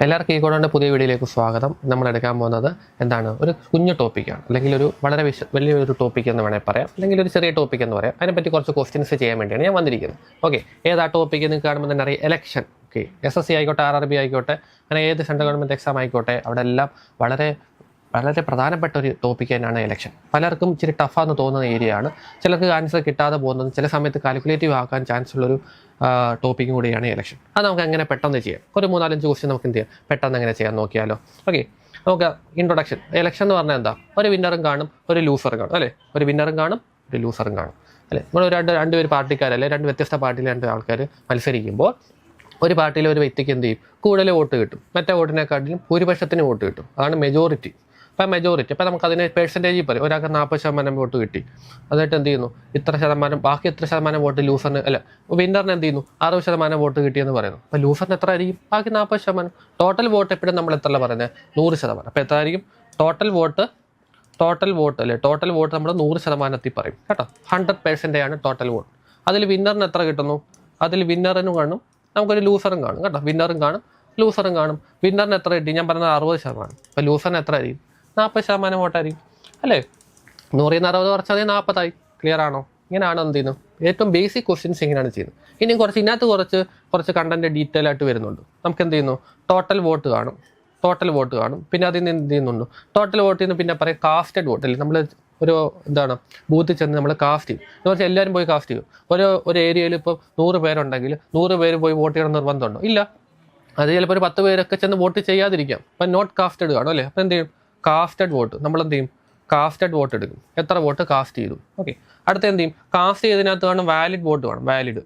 എല്ലാവർക്കും ഈ കൂടെ പുതിയ വീഡിയോയിലേക്ക് സ്വാഗതം. നമ്മൾ എടുക്കാൻ പോകുന്നത് എന്താണ് ഒരു കുഞ്ഞു ടോപ്പിക്കാണ്, അല്ലെങ്കിൽ ഒരു വളരെ വലിയൊരു ടോപ്പിക് എന്ന് വേണമെങ്കിൽ പറയാം, അല്ലെങ്കിൽ ഒരു ചെറിയ ടോപ്പിക് എന്ന് പറയാം. അതിനെപ്പറ്റി കുറച്ച് ക്വസ്റ്റ്യൻസ് ചെയ്യാൻ വേണ്ടിയാണ് ഞാൻ വന്നിരിക്കുന്നത്. ഓക്കെ, ഏതാ ടോപ്പിക്ക് നിങ്ങൾക്ക് കാണുമ്പോൾ തന്നെ അറിയാം, ഇലക്ഷൻ. ഓക്കെ, SSC ആയിക്കോട്ടെ, RRB ആയിക്കോട്ടെ, അങ്ങനെ ഏത് സെൻട്രൽ ഗവൺമെൻറ് എക്സാം ആയിക്കോട്ടെ, അവിടെ എല്ലാം വളരെ പ്രധാനപ്പെട്ട ഒരു ടോപ്പിക്ക് തന്നെയാണ് ഇലക്ഷൻ. പലർക്കും ഇച്ചിരി ടഫാന്ന് തോന്നുന്ന ഏരിയയാണ്, ചിലർക്ക് ആൻസർ കിട്ടാതെ പോകുന്നത്, ചില സമയത്ത് കാൽക്കുലേറ്റീവ് ആക്കാൻ ചാൻസ് ഉള്ളൊരു ടോപ്പിക്കും കൂടിയാണ് ഇലക്ഷൻ. അത് നമുക്ക് എങ്ങനെ പെട്ടെന്ന് ചെയ്യാം, ഒരു 3-5 ക്വസ്റ്റ്യൻ നമുക്ക് എന്ത് ചെയ്യാം, പെട്ടെന്ന് എങ്ങനെ ചെയ്യാൻ നോക്കിയാലോ. ഓക്കെ, നമുക്ക് ഇൻട്രൊഡക്ഷൻ. ഇലക്ഷൻ എന്ന് പറഞ്ഞാൽ എന്താ, ഒരു വിന്നറും കാണും, ഒരു ലൂസറും കാണും അല്ലേ. ഒരു വിന്നറും കാണും, ഒരു ലൂസറും കാണും അല്ലേ. നമ്മൾ രണ്ടുപേര് പാർട്ടിക്കാരല്ലേ, രണ്ട് വ്യത്യസ്ത പാർട്ടിയിലെ രണ്ട് ആൾക്കാർ മത്സരിക്കുമ്പോൾ ഒരു പാർട്ടിയിലെ ഒരു വ്യക്തിക്ക് എന്ത് ചെയ്യും, കൂടുതൽ വോട്ട് കിട്ടും, മറ്റേ വോട്ടിനെക്കാട്ടിലും ഭൂരിപക്ഷത്തിന് വോട്ട് കിട്ടും. അതാണ് മെജോറിറ്റി. അപ്പം മെജോറിറ്റി, അപ്പം നമുക്ക് അതിന് പെർസെൻറ്റേജ് പറയും. ഒരാൾക്ക് 40% വോട്ട് കിട്ടി, എന്നിട്ട് എന്ത് ചെയ്യുന്നു, ഇത്ര ശതമാനം, ബാക്കി എത്ര ശതമാനം വോട്ട് ലൂസറിന് അല്ല വിന്നറിന് എന്ത് ചെയ്യുന്നു, 60% വോട്ട് കിട്ടിയെന്ന് പറയുന്നു. അപ്പോൾ ലൂസറിന് എത്ര ആയിരിക്കും, ബാക്കി 40%. ടോട്ടൽ വോട്ട് എപ്പോഴും നമ്മൾ എത്ര പറയുന്നത്, 100%. അപ്പോൾ എത്ര ആയിരിക്കും ടോട്ടൽ വോട്ട് അല്ലേ. ടോട്ടൽ വോട്ട് നമ്മൾ 100% പറയും കേട്ടോ. 100% ആണ് ടോട്ടൽ വോട്ട്. അതിൽ വിന്നറിന് എത്ര കിട്ടുന്നു, അതിൽ വിന്നറിനും കാണും, നമുക്കൊരു ലൂസറും കാണും കേട്ടോ. വിന്നറും കാണും, ലൂസറും കാണും. വിന്നറിന് എത്ര കിട്ടി, ഞാൻ പറഞ്ഞത് 60%. അപ്പോൾ ലൂസറിന് എത്ര ആയിരിക്കും, 40% വോട്ടായിരിക്കും അല്ലേ. 100-60 കുറച്ചത് 40 ക്ലിയർ ആണോ. ഇങ്ങനെയാണോ എന്ത് ചെയ്യുന്നു, ഏറ്റവും ബേസിക് ക്വസ്റ്റ്യൻസ് ഇങ്ങനെയാണ് ചെയ്യുന്നത്. ഇനി ഇതിനകത്ത് കുറച്ച് കണ്ടന്റ് ഡീറ്റെയിൽ ആയിട്ട് വരുന്നുണ്ട്. നമുക്ക് എന്ത് ചെയ്യുന്നു, ടോട്ടൽ വോട്ട് കാണും. പിന്നെ അതിൽ നിന്ന് എന്ത് ചെയ്യുന്നുണ്ട്, ടോട്ടൽ വോട്ടിൽ നിന്ന് പിന്നെ പറയും കാസ്റ്റഡ് വോട്ട് അല്ലേ. നമ്മൾ ഒരു ബൂത്തിൽ ചെന്ന് നമ്മൾ കാസ്റ്റ് ചെയ്യും എന്ന് വെച്ചാൽ എല്ലാവരും പോയി കാസ്റ്റ് ചെയ്യും. ഒരു ഏരിയയിൽ ഇപ്പോൾ 100 പേരുണ്ടെങ്കിൽ 100 പേര് പോയി വോട്ട് ചെയ്യണം നിർബന്ധമുണ്ടോ, ഇല്ല. അത് ചിലപ്പോൾ ഒരു 10 പേരൊക്കെ ചെന്ന് വോട്ട് ചെയ്യാതിരിക്കാം. അപ്പം നോട്ട് കാസ്റ്റഡ് കാണും അല്ലേ. അപ്പം എന്ത് ചെയ്യും, കാസ്റ്റഡ് വോട്ട് നമ്മൾ എന്ത് ചെയ്യും, കാസ്റ്റഡ് വോട്ട് എടുക്കും. എത്ര വോട്ട് കാസ്റ്റ് ചെയ്തു. ഓക്കെ, അടുത്ത എന്ത് ചെയ്യും, കാസ്റ്റ് ചെയ്തതിനകത്ത് കാണും വാലിഡ് വോട്ട് കാണും, വാലിഡ്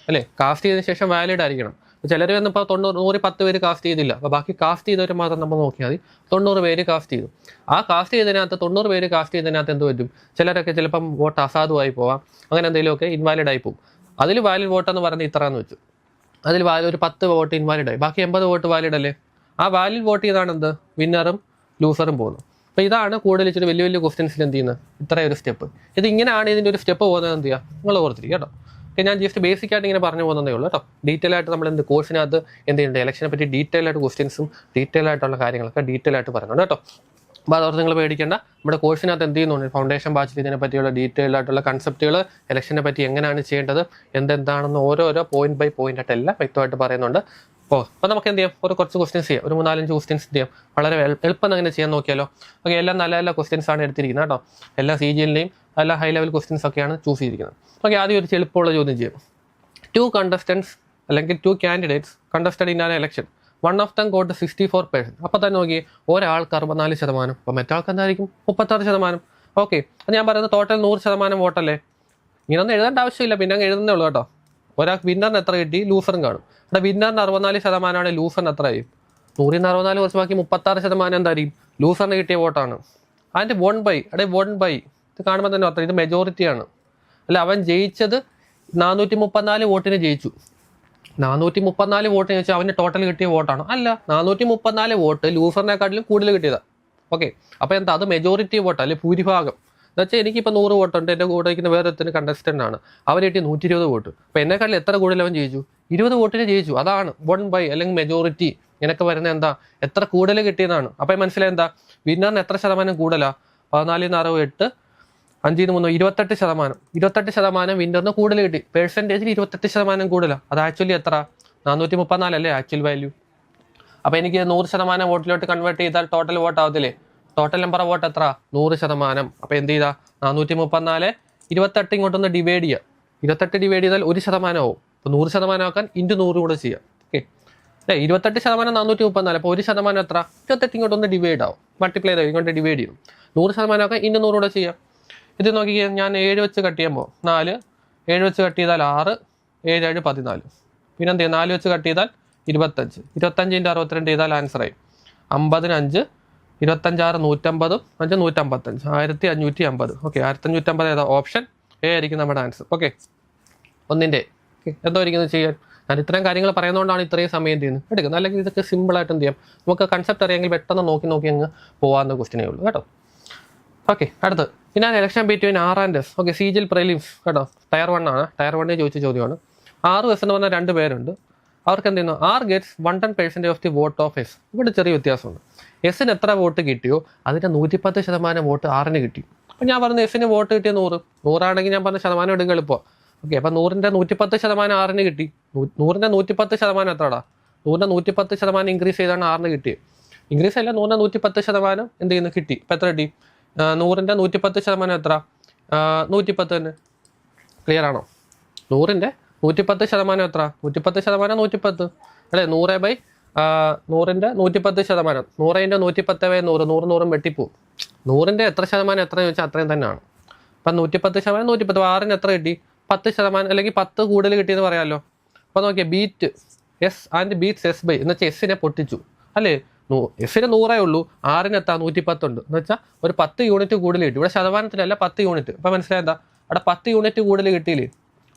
അല്ലേ. കാസ്റ്റ് ചെയ്തതിന് ശേഷം വാലിഡ് ആയിരിക്കണം. ചിലർ വന്നിപ്പോൾ 110 പേര് കാസ്റ്റ് ചെയ്തില്ല, അപ്പോൾ ബാക്കി കാസ്റ്റ് ചെയ്തവർ മാത്രം നമ്മൾ നോക്കിയാൽ മതി. 90 പേര് കാസ്റ്റ് ചെയ്തു. ആ കാസ്റ്റ് ചെയ്തതിനകത്ത് 90 പേര് കാസ്റ്റ് ചെയ്തതിനകത്ത് എന്ത് പറ്റും, ചിലരൊക്കെ ചിലപ്പം വോട്ട് അസാധുവായി പോവാം, അങ്ങനെ എന്തെങ്കിലുമൊക്കെ ഇൻവാലിഡ് ആയി പോകും. അതിൽ വാലിഡ് വോട്ട് എന്ന് പറയുന്നത് ഇത്ര എന്ന് വെച്ചു, അതിൽ ഒരു 10 വോട്ട് ഇൻവാലിഡ് ആയി, ബാക്കി 80 വോട്ട് വാലിഡ് അല്ലേ. ആ വാലിഡ് വോട്ട് ചെയ്താണ് എന്ത്, വിന്നറും ലൂസറും പോകുന്നു. അപ്പോൾ ഇതാണ് കൂടുതൽ ഇച്ചിരി വലിയ ക്വസ്റ്റ്യൻസിൽ എന്ത് ചെയ്യുന്നത്, ഇത്രയൊരു സ്റ്റെപ്പ്. ഇങ്ങനെയാണ് ഇതിൻ്റെ ഒരു സ്റ്റെപ്പ് പോകുന്നത്. എന്ത് ചെയ്യുക, നിങ്ങൾ ഓർത്തിരിക്കുക കേട്ടോ. ഞാൻ ജസ്റ്റ് ബേസിക് ആയിട്ട് ഇങ്ങനെ പറഞ്ഞു പോകുന്നതേ ഉള്ളൂ കേട്ടോ. ഡീറ്റെയിൽ ആയിട്ട് നമ്മൾ കോഴ്സിനകത്ത് എന്ത് ചെയ്യുന്നുണ്ട്, ഇലക്ഷനെ പറ്റി ഡീറ്റെയിൽ ആയിട്ട് ക്വസ്റ്റ്യൻസും ഡീറ്റെയിൽ ആയിട്ടുള്ള കാര്യങ്ങളൊക്കെ ഡീറ്റെയിൽ ആയിട്ട് പറയുന്നുണ്ട് കേട്ടോ. അപ്പോൾ അതോർത്ത് നിങ്ങൾ പേടിക്കേണ്ട. നമ്മുടെ കോഴ്സിനകത്ത് എന്ത് ചെയ്യുന്നുണ്ട്, ഫൗണ്ടേഷൻ ബാച്ചിൽ ഇതിനെ പറ്റിയുള്ള ഡീറ്റെയിൽ ആയിട്ടുള്ള കൺസെപ്റ്റുകൾ, ഇലക്ഷനെ പറ്റി എങ്ങനെയാണ് ചെയ്യേണ്ടത്, എന്താണെന്ന് ഓരോരോ പോയിന്റ് ബൈ പോയിന്റ് ആയിട്ട് എല്ലാം വ്യക്തമായിട്ട് പറയുന്നുണ്ട്. അപ്പോൾ നമുക്ക് എന്ത് ചെയ്യാം, കുറച്ച് ക്വസ്റ്റ്യൻസ് ചെയ്യാം, ഒരു 3-4 ക്വസ്റ്റ്യൻസ് ചെയ്യാം. വളരെ എളുപ്പം അങ്ങനെ ചെയ്യാൻ നോക്കിയാലോ. ഓക്കെ, എല്ലാം നല്ല ക്വസ്റ്റ്യൻസ് ആണ് എടുത്തിരിക്കുന്നത് കേട്ടോ. എല്ലാ CGLൻ്റെയും എല്ലാ ഹൈ ലെവൽ ക്വസ്റ്റ്യൻസ് ഒക്കെയാണ് ചൂസ് ചെയ്തിരിക്കുന്നത്. ഓക്കെ, ആദ്യം ഒരു എളുപ്പമുള്ള ചോദ്യം ചെയ്യും. 2 contestants അല്ലെങ്കിൽ 2 candidates contested in an election. One of them got 64%. അപ്പോൾ തന്നെ നോക്കി, ഒരാൾക്ക് 64%, അപ്പോൾ മറ്റാൾക്ക് എന്തായിരിക്കും 36%. ഓക്കെ, അത് ഞാൻ പറയുന്നത് ടോട്ടൽ 100% വോട്ടല്ലേ. ഇങ്ങനൊന്നും എഴുതേണ്ട ആവശ്യമില്ല, പിന്നെ അങ്ങ് എഴുതുന്നേ ഉള്ളൂ കേട്ടോ. ഒരാൾക്ക് വിന്നറിന് എത്ര കിട്ടി, ലൂസറും കാണും. അവിടെ വിന്നറിന് 64% ലൂസറിന് എത്ര ആയിരിക്കും, 164 കുറച്ച് ബാക്കി 36% എന്തായിരിക്കും ലൂസറിന് കിട്ടിയ വോട്ടാണ്. അതിൻ്റെ 1/, ഇത് കാണുമ്പോൾ തന്നെ അത്ര, ഇത് മെജോറിറ്റിയാണ് അല്ല. അവൻ ജയിച്ചത് 434 വോട്ടിന് ജയിച്ചു. 434 വോട്ടിന് ജയിച്ചു, അവന് ടോട്ടൽ കിട്ടിയ വോട്ടാണ് അല്ല. 434 വോട്ട് ലൂസറിനെക്കാട്ടിലും കൂടുതൽ കിട്ടിയതാണ്. ഓക്കെ, അപ്പോൾ എന്താ, അത് മെജോറിറ്റി വോട്ട് അല്ലെ, ഭൂരിഭാഗം. എന്ന് വെച്ചാൽ എനിക്കിപ്പോൾ 100 വോട്ടുണ്ട്, എൻ്റെ കൂടെ ഇരിക്കുന്ന വേറെ കണ്ടസ്റ്റൻ്റ് ആണ്, അവർ കിട്ടി 120 വോട്ട്. അപ്പോൾ എന്നെക്കാട്ടിൽ എത്ര കൂടുതൽ അവൻ ജയിച്ചു, 20 വോട്ടിന് ജയിച്ചു. അതാണ് 1/, അല്ലെങ്കിൽ മെജോറിറ്റി. ഇങ്ങനെയൊക്കെ വരുന്നത് എന്താ, എത്ര കൂടുതൽ കിട്ടിയതാണ്. അപ്പം മനസ്സിലായി എന്താ, വിന്നറിന് എത്ര ശതമാനം കൂടുതലാണ്, 14-68, 5-3 28%. 28% വിന്നറിന് കൂടുതൽ കിട്ടി. പെർസെൻറ്റേജിൽ 28% കൂടുതലാണ്. അത് ആക്ച്വലി എത്ര, 434 അല്ലേ ആക്ച്വൽ വാല്യൂ. അപ്പോൾ എനിക്ക് 100% വോട്ടിലോട്ട് കൺവേർട്ട് ചെയ്താൽ ടോട്ടൽ വോട്ട് ആവത്തില്ലേ. ടോട്ടൽ നമ്പർ ഓഫ് വോട്ട് എത്ര, 100%. അപ്പോൾ എന്ത് ചെയ്താൽ 434 28 ഇങ്ങോട്ടൊന്ന് ഡിവൈഡ് ചെയ്യുക. 28 ഡിവൈഡ് ചെയ്താൽ 1% ആവും. അപ്പോൾ 100% ആക്കാൻ × 100 കൂടെ ചെയ്യുക. ഓക്കെ, 28% 434. അപ്പോൾ 1% എത്ര, 28 ഇങ്ങോട്ടൊന്ന് ഡിവൈഡ് ആവും, മൾട്ടിപ്ലൈ ചെയ്താൽ ഇങ്ങോട്ട് ഡിവൈഡ് ചെയ്യും. 100% ആക്കാൻ × 100 കൂടെ ചെയ്യാം. ഇത് നോക്കിയാൽ ഞാൻ 7 വെച്ച് കട്ട് ചെയ്യുമ്പോൾ 4, 7 വെച്ച് കട്ട് ചെയ്താൽ 6, 7 7 14. പിന്നെ എന്ത് ചെയ്യും, 4 വെച്ച് കട്ട് ചെയ്താൽ 25, 25 × 62 ചെയ്താൽ ആൻസറായി 50, 5, 25, 150, 5 155, 1550. ഓക്കെ, 1550 ഏതാ, ഓപ്ഷൻ A ആയിരിക്കും നമ്മുടെ ആൻസർ. ഓക്കെ, ഒന്നിൻ്റെ എന്തോ ഇരിക്കുന്നത് ചെയ്യാൻ. ഞാൻ ഇത്രയും കാര്യങ്ങൾ പറയുന്നതുകൊണ്ടാണ് ഇത്രയും സമയം ചെയ്യുന്നത് എടുക്കുന്നത്. അല്ലെങ്കിൽ ഇതൊക്കെ സിമ്പിളായിട്ട് എന്ത് ചെയ്യാം, നമുക്ക് കൺസെപ്റ്റ് അറിയാമെങ്കിൽ പെട്ടെന്ന് നോക്കി അങ്ങ് പോകാവുന്ന ക്വസ്റ്റിനേ ഉള്ളൂ കേട്ടോ. ഓക്കെ, അടുത്ത് പിന്നെ election between R and S. Okay, CGL prelims കേട്ടോ, ടയർ 1 ആണ്. ടയർ 1 ചോദിച്ച ചോദ്യമാണ്. 6S എന്ന് പറഞ്ഞാൽ 2 പേരുണ്ട്. അവർക്ക് എന്ത് ചെയ്യുന്നു, R gets 110% of the vote of S. ഇവിടെ ചെറിയ വ്യത്യാസമുണ്ട്. എസിന് എത്ര വോട്ട് കിട്ടിയോ അതിൻ്റെ 110% വോട്ട് ആറിന് കിട്ടി. അപ്പം ഞാൻ പറഞ്ഞു എസിന് വോട്ട് കിട്ടിയ 100 ഞാൻ പറഞ്ഞ ശതമാനം എടുക്കുക എളുപ്പം. ഓക്കെ, അപ്പം 100ന്റെ 110% ആറിന് കിട്ടി. 100ന്റെ 110% എത്രടാ? 100ന്റെ 110% ഇൻക്രീസ് ചെയ്താണ് ആറിന് കിട്ടിയത്. ഇൻക്രീസ് അല്ല, 100ന്റെ 110% എന്ത് ചെയ്യുന്നു കിട്ടി. ഇപ്പം എത്ര കിട്ടി? 100ന്റെ 110% എത്ര? 110 തന്നെ. ക്ലിയർ ആണോ? 100ന്റെ 110% എത്ര? 110% 110 അല്ലേ? 100/100ന്റെ 110%. 100 × 110/100, 100 വെട്ടിപ്പോവും. 100ന്റെ എത്ര ശതമാനം എത്ര ചോദിച്ചാൽ അത്രയും തന്നെയാണ്. അപ്പം 110% 110. ആറിന് എത്ര കിട്ടി? 10% അല്ലെങ്കിൽ 10 കൂടുതൽ കിട്ടിയെന്ന് പറയാമല്ലോ. അപ്പോൾ നോക്കിയാൽ beat S and beats S by എന്ന് വെച്ചാൽ എസ്സിനെ പൊട്ടിച്ചു അല്ലേ? എസ്സിന് 100 ഉള്ളൂ, ആറിന് എത്താ 110 ഉണ്ട് എന്ന് വെച്ചാൽ ഒരു 10 യൂണിറ്റ് കൂടുതൽ കിട്ടി. ഇവിടെ ശതമാനത്തിലല്ല, 10 യൂണിറ്റ്. അപ്പം മനസ്സിലായി എന്താ? അവിടെ 10 യൂണിറ്റ് കൂടുതൽ കിട്ടിയില്ലേ?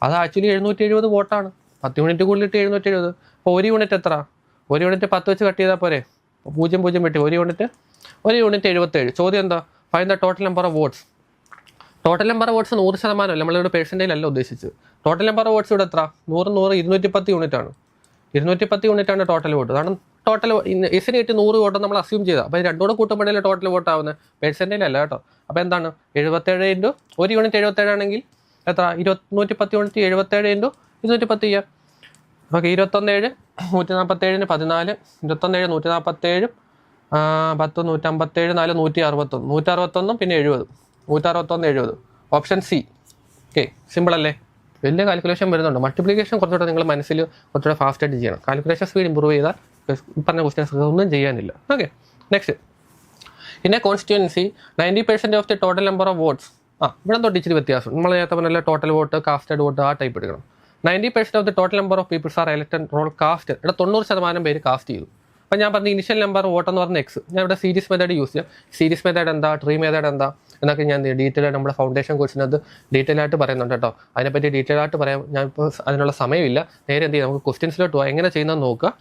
അത് ആക്ച്വലി 770 വോട്ടാണ്. 10 യൂണിറ്റ് കൂടുതൽ കിട്ടി 770. അപ്പോൾ 1 യൂണിറ്റ് എത്ര? 1 യൂണിറ്റ് 10 വെച്ച് കട്ട് ചെയ്താൽ പോരെ? 0 വെട്ടി 1 യൂണിറ്റ് 77. ചോദ്യം എന്താ? Find the total number of votes. Total number of votes 100% അല്ല, നമ്മളിവിടെ പെർസെൻറ്റേജ് അല്ല ഉദ്ദേശിച്ചത്. ടോട്ടൽ നമ്പർ ഓഫ് വോട്ട്സ് ഇവിടെ എത്ര? 100 210 യൂണിറ്റ് ആണ്. 210 യൂണിറ്റ് ആണ് ടോട്ടൽ വോട്ട്. കാരണം ടോട്ടൽ എസിന് കിട്ടി 100 വോട്ട് നമ്മൾ അസ്യൂം ചെയ്താൽ. അപ്പോൾ രണ്ടുകൂടെ കൂട്ടുമ്പോഴല്ലേ ടോട്ടൽ വോട്ട് ആവുന്നത്, പെർസെൻറ്റേജ് അല്ല കേട്ടോ. അപ്പോൾ എന്താണ് 77 × 1 യൂണിറ്റ് 77 ആണെങ്കിൽ എത്ര? 110 യൂണിറ്റ് 77 × 210 ചെയ്യാം. ഓക്കെ, 21 147 14, 21 147 10 157 4 161, 161 പിന്നെ 70, 161 70. Option C. ഓക്കെ, സിമ്പിൾ അല്ലേ? വലിയ കാൽക്കുലേഷൻ വരുന്നുണ്ട്. മൾട്ടിപ്ലിക്കേഷൻ കുറച്ചുകൂടെ നിങ്ങൾ മനസ്സിൽ കുറച്ചുകൂടെ ഫാസ്റ്റായിട്ട് ചെയ്യണം. കാൽക്കുലേഷൻ സ്പീഡ് ഇമ്പ്രൂവ് ചെയ്താൽ പറഞ്ഞ ക്വസ്റ്റ്യൻസ് ഒന്നും ചെയ്യാനില്ല. Okay, next. In a constituency 90% of the total number of votes. ഇവിടെ തൊട്ട് ഇച്ചിരി വ്യത്യാസം. നമ്മൾ നേരത്തെ പറഞ്ഞ ടോട്ടൽ വോട്ട്, കാസ്റ്റഡ് വോട്ട്, ആ ടൈപ്പ് എടുക്കണം. 90% of the total number of peoples are elected roll cast. ഇവിടെ 90% പേര് കാസ്റ്റ് ചെയ്തു. അപ്പം ഞാൻ പറഞ്ഞ ഇനിഷ്യൽ നമ്പർ വോട്ട് എന്ന് പറഞ്ഞ എക്സ്. ഞാൻ ഇവിടെ സീരീസ് മെത്തേഡ് യൂസ് ചെയ്യാം. സീരീസ് മെത്തേഡ് എന്താ, ട്രീ മെത്തേഡ് എന്താ എന്നൊക്കെ ഞാൻ ഡീറ്റെയിൽ ആയിട്ട് നമ്മുടെ ഫൗണ്ടേഷൻ കോഴ്സിനകത്ത് ഡീറ്റെയിൽ ആയിട്ട് പറയുന്നുണ്ട് കേട്ടോ. അതിനെപ്പറ്റി ഡീറ്റെയിൽ ആയിട്ട് പറയാം. ഞാൻ ഇപ്പോൾ അതിനുള്ള സമയമില്ല. നേരെ എന്ത് ചെയ്യാം, നമുക്ക് ക്വസ്റ്റ്യൻസിലോട്ട് പോകാം. എങ്ങനെ ചെയ്യുന്നതെന്ന് നോക്കുക.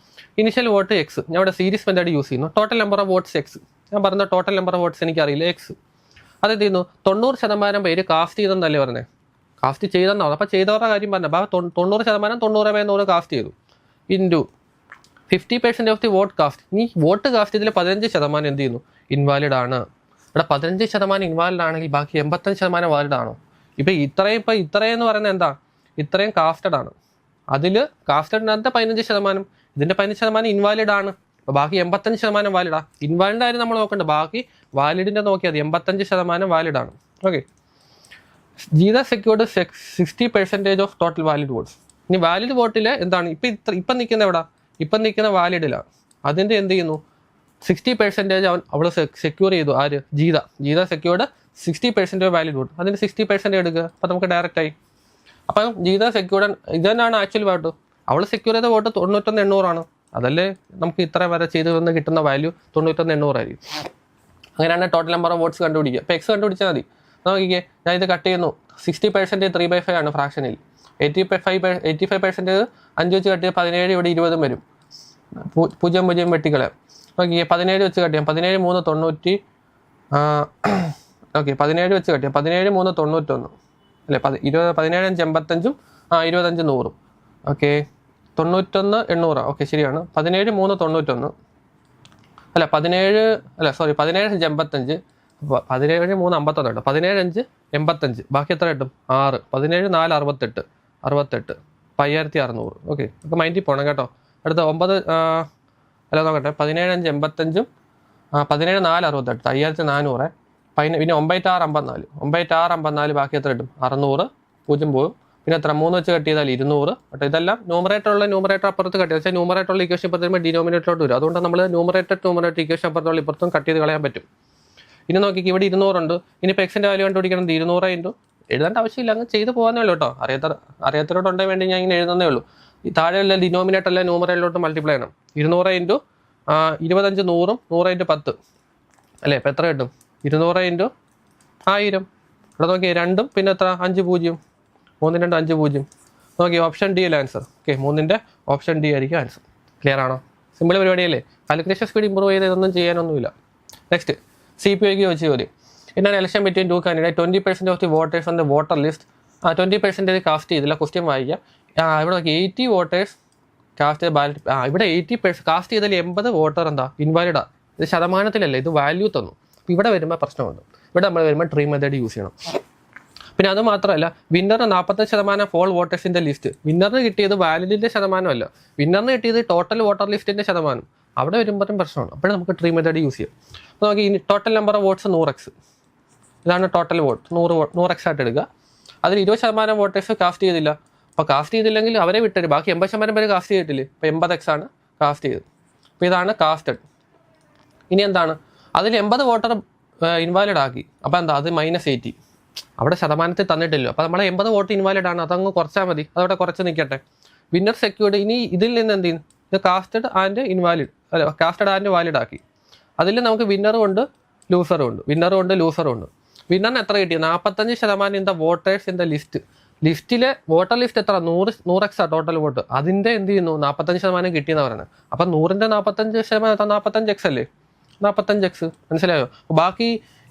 Initial vote x. ഞാൻ ഇവിടെ സീരീസ് മെത്തേഡ് യൂസ് ചെയ്യുന്നു. Total number of votes x. ഞാൻ പറഞ്ഞ ടോട്ടൽ നമ്പർ ഓഫ് വോട്ട്സ് എനിക്കറിയില്ല, എക്സ്. അതെന്ത് ചെയ്യുന്നു? 90% പേര് കാസ്റ്റ് ചെയ്തെന്നല്ലേ പറഞ്ഞത്? കാസ്റ്റ് ചെയ്തെന്നാണ്. അപ്പോൾ ചെയ്തവരുടെ കാര്യം പറഞ്ഞത്. അപ്പോൾ 90% 90/100 കാസ്റ്റ് ചെയ്തു. Into 50% of the vote cast. ഇനി വോട്ട് കാസ്റ്റ് ഇതിൽ 15% എന്ത് ചെയ്യുന്നു? ഇൻവാലിഡ് ആണ്. ഇവിടെ 15% ഇൻവാലിഡ് ആണെങ്കിൽ ബാക്കി 85% വാലിഡ് ആണോ? ഇപ്പം ഇത്രയും എന്ന് പറയുന്നത് എന്താ? ഇത്രയും കാസ്റ്റഡ് ആണ്. അതിൽ കാസ്റ്റഡിനകത്ത് 15%, ഇതിൻ്റെ 15% ഇൻവാലിഡ് ആണ്. അപ്പോൾ ബാക്കി 85% വാലിഡാ. ഇൻവാലിഡ് ആയിരുന്നു നമ്മൾ നോക്കണ്ട, ബാക്കി വാലിഡിൻ്റെ നോക്കിയാൽ 85% വാലിഡ് ആണ്. Okay, Jeetha secured 60% of total valid votes. ഇനി വാലിഡ് വോട്ടിൽ എന്താണ്? ഇപ്പം നിൽക്കുന്ന എവിടെ? ഇപ്പം നിൽക്കുന്ന വാലിഡിലാണ്. അതിൻ്റെ എന്ത് ചെയ്യുന്നു? 60% അവൾ സെക്യൂർ ചെയ്തു. ആര്? Jeetha secured 60% of valid vote. അതിൻ്റെ 60% എടുക്കുക. അപ്പം നമുക്ക് ഡയറക്റ്റ് ആയി. അപ്പം ജീത സെക്യൂർഡ് ഇതന്നെയാണ് ആക്ച്വൽ വോട്ട്. അവൾ സെക്യൂർ ചെയ്ത വോട്ട് 91,800 ആണ്. അതല്ലേ നമുക്ക് ഇത്ര വരെ ചെയ്ത് വന്ന് കിട്ടുന്ന വാല്യൂ 91,800 ആയിരിക്കും. അങ്ങനെയാണ് ടോട്ടൽ നമ്പർ ഓഫ് വോട്ട്സ് കണ്ടുപിടിക്കുക. അപ്പോൾ എക്സ് കണ്ടുപിടിച്ചാൽ മതി. നോക്കിക്കേ, ഞാൻ ഇത് കട്ട് ചെയ്യുന്നു. 60% 3/5 ആണ് ഫ്രാക്ഷനിൽ. 85% 5 വെച്ച് കട്ട് ചെയ്യുക 17, ഇവിടെ 20 വരും. 0 വെട്ടിക്കളയാം. നോക്കിക്കേ, 17 വെച്ച് കട്ട് ചെയ്യാം. 17 3 90. ഓക്കെ, 17 വെച്ച് കട്ട് ചെയ്യാം. 17 3 91 അല്ലേ? 17 5 85, 25 100. ഓക്കെ, 91 800. ഓക്കെ, ശരിയാണ്. 17 3 91 അല്ല 17 5 85. 17 3 51 കേട്ടോ. 17 5 85. ബാക്കി എത്ര കിട്ടും? 6. 17 4 68. 5600. ഓക്കെ, അപ്പോൾ മൈൻഡിൽ പോകണം കേട്ടോ. അടുത്ത 9 അല്ല നോക്കട്ടെ. 17 5 85, 17 4 68, 5400. പിന്നെ 9 6 54. 9 6 54. ബാക്കി എത്ര കിട്ടും? 600. 0 പോകും. പിന്നെ എത്ര? 3 വെച്ച് കട്ട് ചെയ്താൽ 200 കേട്ടോ. ഇതെല്ലാം ന്യൂമറേറ്റർ അപ്പുറത്ത് കട്ട് ചെയ്ത് വെച്ചാൽ ന്യൂമറേറ്ററുള്ള ഇക്വേഷൻ ഇപ്പുറത്ത് വരുമ്പോൾ ഡിനോമിനേറ്ററിലോട്ട് വരും. അതുകൊണ്ട് നമ്മൾ ന്യൂമറേറ്റർ ഇക്വേഷൻ അപ്പുറത്തുള്ള ഇപ്പുറത്തും കട്ട് ചെയ്ത് കളയാൻ പറ്റും. ഇനി നോക്കിക്ക്, ഇവിടെ 200 ഉണ്ട്. ഇനിയിപ്പോൾ എക്സിൻ്റെ വാല്യൂ കണ്ടുപിടിക്കണം. 200 എഴുതേണ്ട ആവശ്യമില്ല, അങ്ങ് ചെയ്ത് പോകാനേ ഉള്ളൂ കേട്ടോ. അറിയാത്തവരോടുണ്ടേ വേണ്ടി ഞാൻ ഇങ്ങനെ എഴുതുന്നേ ഉള്ളൂ. ഈ താഴെയുള്ള ഡിനോമിനേറ്റർ അല്ല ന്യൂമറേറ്ററിലോട്ട് മൾട്ടിപ്ലൈ ചെയ്യണം. 200 × 25 100, 100 × 10 അല്ലേ? ഇപ്പോൾ എത്ര കിട്ടും? 200 × 1000. ഇവിടെ നോക്കിയേ, 2 പിന്നെ എത്ര? 5 0. 3 2 5 0. നോക്കി, ഓപ്ഷൻ ഡി അല്ലേ ആൻസർ. ഓക്കെ, 3ന്റെ ഓപ്ഷൻ ഡി ആയിരിക്കും ആൻസർ. ക്ലിയർ ആണോ? സിമ്പിൾ പരിപാടിയല്ലേ? കാൽക്കുലേഷൻ സ്പീഡ് ഇമ്പ്രൂവ് ചെയ്ത് ഇതൊന്നും ചെയ്യാനൊന്നുമില്ല. നെക്സ്റ്റ്, CPIക്ക് ചോദിച്ച ചോദ്യം. In an election between two candidates, 20% of the voters on the voter list, 20% cast ചെയ്തില്ല. ക്വസ്റ്റ്യൻ വായിക്കാം. ഇവിടെ നോക്കി, 80 വോട്ടേഴ്സ് കാസ്റ്റ് ബാലറ്റ് ഇവിടെ 80% കാസ്റ്റ് ചെയ്തതിൽ 80 വോട്ടർ എന്താ ഇൻവാലിഡാ. ഇത് ശതമാനത്തിലല്ല, ഇത് വാല്യൂ തന്നു. ഇവിടെ വരുമ്പോൾ പ്രശ്നമുണ്ട്. ഇവിടെ നമ്മൾ വരുമ്പോൾ ട്രീ മെത്തേഡ് യൂസ് ചെയ്യണം. പിന്നെ അത് മാത്രമല്ല, വിന്നറിന് 45% ഫോൾ വോട്ടേഴ്സിന്റെ ലിസ്റ്റ്. വിന്നറിന് കിട്ടിയത് വാലിഡിന്റെ ശതമാനമല്ല, വിന്നറിന് കിട്ടിയത് ടോട്ടൽ വോട്ടർ ലിസ്റ്റിന്റെ ശതമാനം. അവിടെ വരുമ്പോഴും പ്രശ്നമാണ്. അപ്പോഴും നമുക്ക് ട്രീ മെത്തേഡ് യൂസ് ചെയ്യാം. അപ്പോൾ നമുക്ക് ഈ total number of votes 100x. ഇതാണ് ടോട്ടൽ വോട്ട്. 100x ആയിട്ട് എടുക്കുക. അതിൽ 20% വോട്ടേഴ്സ് കാസ്റ്റ് ചെയ്തില്ല. അപ്പോൾ കാസ്റ്റ് ചെയ്തില്ലെങ്കിൽ അവരെ വിട്ടത്, ബാക്കി 80% പേര് കാസ്റ്റ് ചെയ്തിട്ടില്ലേ. അപ്പോൾ 80x ആണ് കാസ്റ്റ് ചെയ്തത്. അപ്പോൾ ഇതാണ് കാസ്റ്റഡ്. ഇനി എന്താണ്, അതിൽ 80 വോട്ടർ ഇൻവാലിഡ് ആക്കി. അപ്പോൾ എന്താ, അത് -80. അവിടെ ശതമാനത്തിൽ തന്നിട്ടില്ലോ. അപ്പോൾ നമ്മളെ 80 വോട്ട് ഇൻവാലിഡ് ആണ്, അതങ്ങ് കുറച്ചാൽ മതി, അതവിടെ കുറച്ച് നിൽക്കട്ടെ. Winner secured. ഇനി ഇതിൽ നിന്ന് എന്ത് ചെയ്യുന്നു, ഇത് കാസ്റ്റഡ് ആൻഡ് ഇൻവാലിഡ് അല്ല, കാസ്റ്റഡ് ആൻഡ് വാലിഡ് ആക്കി. അതിൽ നമുക്ക് വിന്നറും ഉണ്ട് ലൂസറും ഉണ്ട്. വിന്നറും ഉണ്ട് ലൂസറും ഉണ്ട്. വിന്നറിന് എത്ര കിട്ടി, 45% in the voters in the list. ലിസ്റ്റിലെ വോട്ടർ ലിസ്റ്റ് എത്ര, 100x ടോട്ടൽ വോട്ട്. അതിൻ്റെ എന്ത് ചെയ്യുന്നു, 45% കിട്ടിയെന്ന് പറയുന്നത്. അപ്പം 100ന്റെ 45% 45x അല്ലേ, 45x. മനസ്സിലായോ? ബാക്കി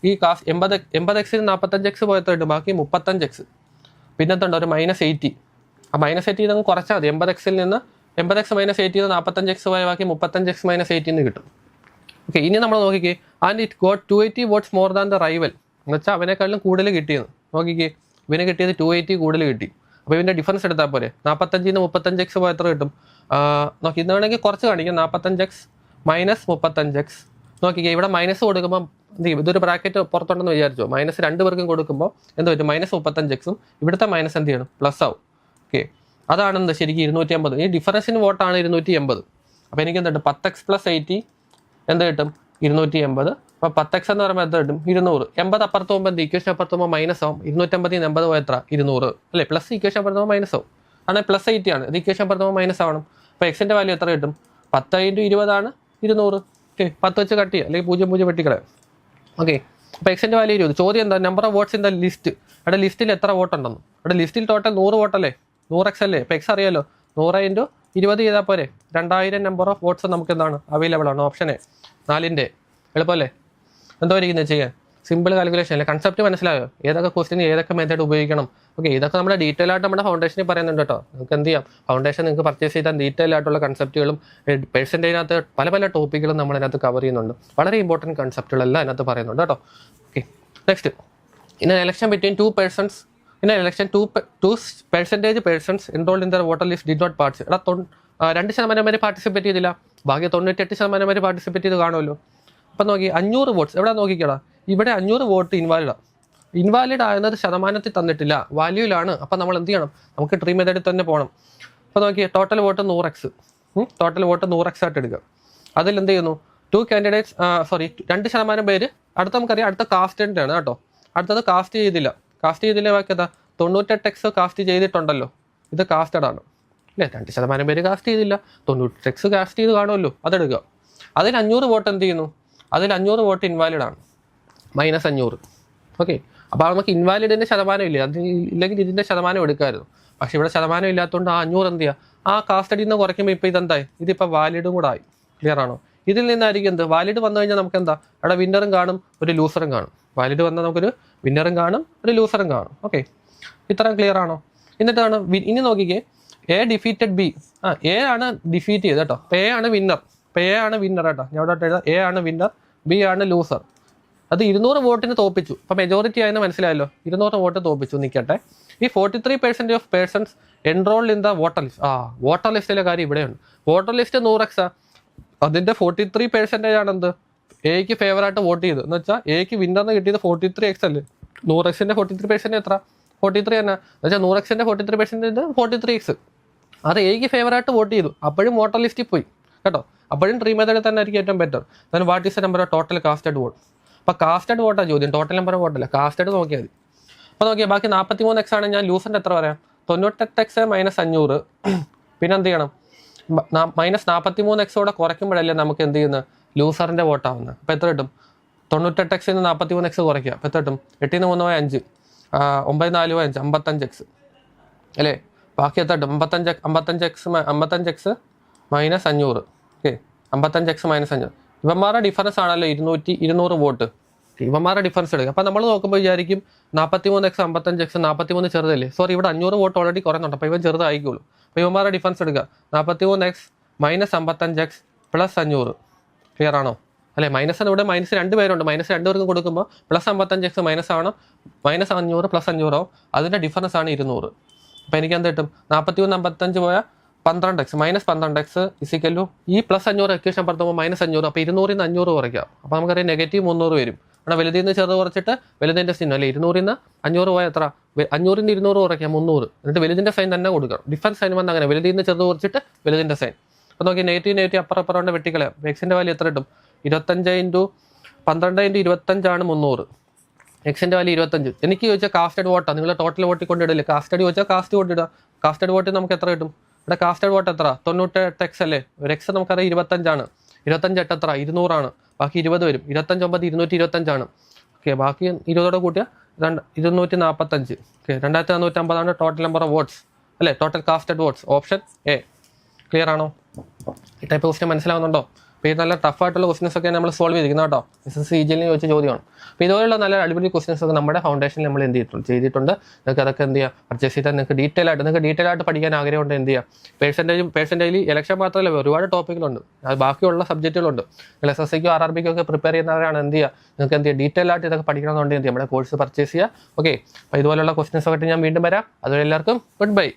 ഈ 80x 45x പോയത്തോട്ട് ബാക്കി 35x. പിന്നെന്തുണ്ട്, ഒരു -80. ആ -80 നമുക്ക് കുറച്ചാൽ മതി. 80xൽ നിന്ന് 80x -80 45x പോയ ബാക്കി 35x -80 കിട്ടും. ഓക്കെ, ഇനി നമ്മൾ നോക്കിക്കേ. And it got 280 votes more than the rival. എന്ന് വെച്ചാൽ അവനേക്കാളും കൂടുതൽ കിട്ടിയെന്ന്. നോക്കിക്കേ, ഇവന് കിട്ടിയത് 280 കൂടുതൽ കിട്ടി. അപ്പോൾ ഇവൻ്റെ ഡിഫറൻസ് എടുത്താൽ പോരെ. 45 35x പോയ എത്ര കിട്ടും നോക്കി. ഇന്ന് വേണമെങ്കിൽ കുറച്ച് കാണിക്കാം. 45x -35x. നോക്കിക്കേ, ഇവിടെ മൈനസ് കൊടുക്കുമ്പോൾ ഇതൊരു ബ്രാക്കറ്റ് പുറത്തുണ്ടെന്ന് വിചാരിച്ചോ. -2 പേർക്കും കൊടുക്കുമ്പോൾ എന്ത് പറ്റും, -35x. ഇവിടുത്തെ മൈനസ് എന്ത് ചെയ്യണം, പ്ലസ് ആവും. ഓക്കെ, അതാണെന്ത് ശരിക്കും 280. ഈ ഡിഫറൻസിന് വോട്ടാണ് 280. അപ്പോൾ എനിക്ക് എന്തുണ്ട്, 10x + 80 എന്ത് കിട്ടും, 280. അപ്പോൾ 10x എന്ന് പറയുമ്പോൾ എന്ത് കിട്ടും, 200. 80 അപ്പുറത്ത് പോകുമ്പോൾ എന്ത്, ഇക്വേഷൻ അപ്പുറത്ത് പോകുമ്പോൾ മൈനസ് ആവും. 280 80 പോയ എത്ര, 200 അല്ലേ. പ്ലസ് ഇക്വേഷൻ അപ്പുറത്ത് പോകുമ്പോൾ മൈനസ് ആവും. ആണ് +80 ആണ്. ഇത് ഇക്വേഷൻ അപ്പുറത്ത് പോകുമ്പോൾ മൈനസ് ആവണം. അപ്പോൾ എക്സിൻ്റെ വാല്യൂ എത്ര കിട്ടും, 10 × 20 ആണ് 200. ഓക്കെ, 10 വെച്ച് കട്ട് ചെയ്യുക, അല്ലെങ്കിൽ 0 വെട്ടിക്കളയാം. ഓക്കെ, അപ്പോൾ എക്സിൻ്റെ വാല്യൂ 20. ചോദ്യം എന്താ, number of votes in the list. അവിടെ ലിസ്റ്റിൽ എത്ര വോട്ട് ഉണ്ടെന്ന്. അവിടെ ലിസ്റ്റിൽ ടോട്ടൽ 100 വോട്ടല്ലേ, 100x അല്ലേ. അപ്പോൾ എക്സ് അറിയാലോ, 100 × 20 ചെയ്താൽ പോരെ. 2000 നമ്പർ ഓഫ് വോട്ട്സ് നമുക്ക് എന്താണ് അവൈലബിൾ ആണ്. ഓപ്ഷനെ 4ന്റെ എളുപ്പമല്ലേ. എന്തോ ഇരിക്കുന്നത് ചെയ്യാൻ, സിമ്പിൾ കാൽക്കുലേഷൻ അല്ലേ. കൺസെപ്റ്റ് മനസ്സിലായോ, ഏതൊക്കെ ക്വസ്റ്റിന് ഏതൊക്കെ മെത്തേഡ് ഉപയോഗിക്കണം. ഓക്കെ, ഇതൊക്കെ നമ്മുടെ ഡീറ്റെയിൽ ആയിട്ട് നമ്മുടെ ഫൗണ്ടേഷനിൽ പറയുന്നുണ്ട് കേട്ടോ. നിങ്ങൾക്ക് എന്ത് ചെയ്യാം, ഫൗണ്ടേഷൻ നിങ്ങൾക്ക് പർച്ചേസ് ചെയ്താൽ ഡീറ്റെയിൽ ആയിട്ടുള്ള കൺസെപ്റ്റുകളും പെർസെൻറ്റേജിനകത്ത് പല പല ടോപ്പിക്കുകളും നമ്മൾ അതിനകത്ത് കവർ ചെയ്യുന്നുണ്ട്. വളരെ ഇമ്പോർട്ടൻറ്റ് കൺസെപ്റ്റുകളെല്ലാം അതിനകത്ത് പറയുന്നുണ്ട് കേട്ടോ. Okay, next. In election between 2 persons, in an election 2% persons enrolled in the voter list did not participate. 2% പേര് പാർട്ടിസിപ്പേറ്റ് ചെയ്തില്ല, ബാക്കി 98% പേര് പാർട്ടിസിപ്പേറ്റ് ചെയ്ത് കാണുമല്ലോ. അപ്പം നോക്കി 500 വോട്ട്സ് എവിടെ നോക്കിക്കടാ, ഇവിടെ 500 വോട്ട് ഇൻവാലിഡാണ്. ഇൻവാലിഡ് ആകുന്നത് ശതമാനത്തിൽ തന്നിട്ടില്ല, വാല്യൂയിലാണ്. അപ്പം നമ്മൾ എന്ത് ചെയ്യണം, നമുക്ക് ട്രീ മെത്തേഡിൽ തന്നെ പോകണം. അപ്പോൾ നോക്കി, total vote 100x. Total vote 100x ആയിട്ട് എടുക്കുക. അതിൽ എന്ത് ചെയ്യുന്നു, 2 candidates 2% പേര്. അടുത്ത നമുക്കറിയാം, അടുത്ത കാസ്റ്റഡിൻ്റെ ആണ് കേട്ടോ. അടുത്തത് കാസ്റ്റ് ചെയ്തില്ല ബാക്കി എന്താ, 98x കാസ്റ്റ് ചെയ്തിട്ടുണ്ടല്ലോ, ഇത് കാസ്റ്റഡ് ആണ് അല്ലേ. 2% പേര് കാസ്റ്റ് ചെയ്തില്ല, 98x കാസ്റ്റ് ചെയ്ത് കാണുമല്ലോ, അതെടുക്കുക. അതിൽ 500 വോട്ട് എന്ത് ചെയ്യുന്നു, അതിൽ 500 വോട്ട് ഇൻവാലിഡ് ആണ്, -500. ഓക്കെ, അപ്പോൾ നമുക്ക് ഇൻവാലിഡിൻ്റെ ശതമാനം ഇല്ല, അത് ഇല്ലെങ്കിൽ ഇതിൻ്റെ ശതമാനം എടുക്കാമായിരുന്നു. പക്ഷേ ഇവിടെ ശതമാനം ഇല്ലാത്തതുകൊണ്ട് ആ 500 എന്ത് ചെയ്യുക, ആ കാസ്റ്റഡിയിൽ നിന്ന് കുറയ്ക്കുമ്പോൾ ഇപ്പോൾ ഇതെന്തായി, ഇതിപ്പോൾ വാലിഡും കൂടെ ആയി. ക്ലിയർ ആണോ? ഇതിൽ നിന്നായിരിക്കും എന്ത്, വാലിഡ് വന്നു കഴിഞ്ഞാൽ നമുക്ക് എന്താ, അവിടെ വിന്നറും കാണും ഒരു ലൂസറും കാണും. വാലിഡ് വന്നാൽ നമുക്കൊരു വിന്നറും കാണും ഒരു ലൂസറും കാണും. ഓക്കെ, ഇത്രയും ക്ലിയർ ആണോ? എന്നിട്ടാണ് ഇനി നോക്കിക്കേ, എ ഡിഫീറ്റഡ് ബി. എ ആണ് ഡിഫീറ്റ് ചെയ്ത് കേട്ടോ. അപ്പോൾ എ ആണ് വിന്നർ. അപ്പോൾ എ ആണ് വിന്നർ കേട്ടോ. ഞാൻ ഇവിടെ എഴുതാം, എ ആണ് വിന്നർ, ബി ആണ് ലൂസർ. അത് 200 വോട്ടിന് തോപ്പിച്ചു. അപ്പോൾ മെജോറിറ്റി ആയെന്ന് മനസ്സിലായല്ലോ, 200 വോട്ട് തോപ്പിച്ചു. നിൽക്കട്ടെ, ഈ 43% of persons enrolled in the voter list. Voter ലിസ്റ്റിലെ കാര്യം ഇവിടെയുണ്ട്. Voter list 100x. അതിൻ്റെ 43% ആണെന്ത്, എക്ക് ഫേവറായിട്ട് വോട്ട് ചെയ്തു. എന്ന് വെച്ചാൽ എക്ക് വിന്നറിന് കിട്ടിയത് 43x അല്ലേ. 100xന്റെ 43% എത്ര, 43 തന്നെ. എന്ന് വെച്ചാൽ 100xന്റെ 43% 43x. അത് എക്ക് ഫേവറായിട്ട് വോട്ട് ചെയ്തു, അപ്പോഴും വോട്ടർ ലിസ്റ്റിൽ പോയി കേട്ടോ. അപ്പോഴും ട്രീ മെത്തേഡിൽ തന്നെ ആയിരിക്കും ഏറ്റവും better. Then what is the number of total casted vote. അപ്പോൾ കാസ്റ്റഡ് വോട്ടാണ് ചോദ്യം, ടോട്ടൽ നമ്പർ ഓഫ് വോട്ടല്ല, കാസ്റ്റഡ് നോക്കിയാൽ മതി. അപ്പോൾ നോക്കിയാൽ ബാക്കി 43x ആണ്. ഞാൻ ലൂസറിൻ്റെ എത്ര പറയാം, 98x -500. പിന്നെ എന്ത് ചെയ്യണം, -43x കൂടെ കുറയ്ക്കുമ്പോഴല്ലേ നമുക്ക് എന്ത് ചെയ്യുന്നത്, ലൂസറിൻ്റെ വോട്ടാവുന്നത്. അപ്പോൾ എത്ര കിട്ടും, 98x 43x കുറയ്ക്കുക. അപ്പോൾ എത്ര കിട്ടും, 8 × 3 = 5, 9 × 4 = 5, 55x അല്ലേ. ബാക്കി എത്ര കിട്ടും, 55x -500. Okay, 55x -500. ഇവന്മാരുടെ ഡിഫറൻസ് ആണല്ലോ 200 വോട്ട്. ഇവന്മാരുടെ ഡിഫറൻസ് എടുക്കുക. അപ്പോൾ നമ്മൾ നോക്കുമ്പോൾ വിചാരിക്കും 43x 55x 43 ചെറുതല്ലേ. സോറി, ഇവിടെ 500 വോട്ട് ഓൾറെഡി കുറയുന്നുണ്ട്, അപ്പോൾ ഇവൻ ചെറുതായിക്കോളൂ. അപ്പോൾ ഇവന്മാരുടെ ഡിഫറൻസ് എടുക്കുക 43x minus 55x plus 500. Clear ആണോ? അല്ലെ മൈനസ് ഇവിടെ മൈനസ് 2 പേരുണ്ട്. മൈനസ് 2 പേർക്ക് കൊടുക്കുമ്പോൾ പ്ലസ് 55x മൈനസ് ആവണം, മൈനസ് 500 പ്ലസ് 500 ആവും. അതിൻ്റെ ഡിഫറൻസ് ആണ് 200. അപ്പോൾ എനിക്ക് എന്ത് കിട്ടും? 43 55 പോയാൽ 12x മൈനസ് 12x ഇസിക്കല്ലു ഈ പ്ലസ് 500 എക്വേഷൻ പുറത്തുമ്പോൾ മൈനസ് 500. അപ്പോൾ 200 നിന്ന് 500 കുറയ്ക്കാം. അപ്പോൾ നമുക്കറിയാം നെഗറ്റീവ് 300 വരും. അവിടെ വലുതിൽ നിന്ന് ചെറുത് കുറച്ചിട്ട് വലുതിൻ്റെ സൈൻ അല്ലേ 200 നിന്ന് 500 പോയാൽ എത്ര? 500 നിന്ന് 200 കുറയ്ക്കാം 300. എന്നിട്ട് വലുതിൻ്റെ സൈൻ തന്നെ കൊടുക്കണം. ഡിഫറൻസ് സൈൻ വന്ന് അങ്ങനെ വലുതിൽ നിന്ന് ചെറുത് കുറച്ചിട്ട് വലുതിൻ്റെ സൈൻ. അപ്പോൾ നോക്കി നെഗറ്റീവ് അപ്പുറം കൊണ്ട് വെട്ടിക്കളയാം. എക്സിൻ്റെ വാല്യൂ എത്ര കിട്ടും? 25 ഇൻറ്റു 12 ഇൻറ്റു 25 300. എക്സിൻ്റെ വാല്യൂ 25. എനിക്ക് ചോദിച്ചാൽ കാസ്റ്റഡ് വോട്ടാണ്. നിങ്ങൾ ടോട്ടൽ വോട്ടിൽ കൊണ്ടിടില്ലേ? കാസ്റ്റഡ് ചോദിച്ചാൽ കാസ്റ്റ് കൊണ്ടിടുക. കാസ്റ്റഡ് വോട്ടിൽ നമുക്ക് എത്ര കിട്ടും? ഇവിടെ കാസ്റ്റഡ് വോട്ട് എത്ര? 98x അല്ലേ? ഒരു എക്സ് നമുക്കറിയാം 25 25 8 എത്ര? 200. ബാക്കി 20 വരും. 25 9 225. ഓക്കെ, ബാക്കി 20 കൂട്ടിയാൽ 245. Okay, 2450 total number of votes അല്ലേ? Total casted votes. Option A. Clear ആണോ? ഈ ടൈപ്പ് ക്വസ്റ്റ്യൻ മനസ്സിലാവുന്നുണ്ടോ? അപ്പോൾ ഇത് നല്ല ടഫായിട്ടുള്ള ക്വസ്റ്റൻസ് ഒക്കെ നമ്മൾ സോൾവ് ചെയ്തിരിക്കുന്നത് കേട്ടോ. SSC EGL ചോദിച്ച ചോദ്യമാണ്. അപ്പോൾ ഇതുപോലുള്ള നല്ല അടിപൊളി ക്വസ്റ്റൻസ് ഒക്കെ നമ്മുടെ ഫൗണ്ടേഷനിൽ നമ്മൾ ചെയ്തിട്ടുണ്ട്. നിങ്ങൾക്ക് അതൊക്കെ എന്ത് ചെയ്യുക? പർച്ചേസ് ചെയ്താൽ നിങ്ങൾക്ക് ഡീറ്റെയിൽ ആയിട്ട് പഠിക്കാൻ ആഗ്രഹമുണ്ട്. എന്ത് ചെയ്യുക? പേഴ്സൻറ്റേജിൽ ഇലക്ഷൻ മാത്രമല്ല ഒരുപാട് ടോപ്പിക്കുകളുണ്ട്. അത് ബാക്കിയുള്ള സബ്ജക്റ്റുകളുണ്ട്. നിങ്ങൾ SSCക്കോ RRBക്കോ ഒക്കെ പ്രിപ്പയർ ചെയ്യുന്നവരാണ് എന്ത് ചെയ്യുക? നിങ്ങൾക്ക് എന്ത് ചെയ്യുക? ഡീറ്റെയിൽ ആയിട്ട് ഇതൊക്കെ പഠിക്കണമെന്നുണ്ടെങ്കിൽ എന്ത് ചെയ്യുക? നമ്മുടെ കോഴ്സ് പർച്ചേസ് ചെയ്യുക. ഓക്കെ, അപ്പോൾ ഇതുപോലുള്ള ക്വസ്റ്റൻസ് ഒക്കെ ഞാൻ വീണ്ടും വരാം. അതുവരെ എല്ലാവർക്കും ഗുഡ് ബൈ.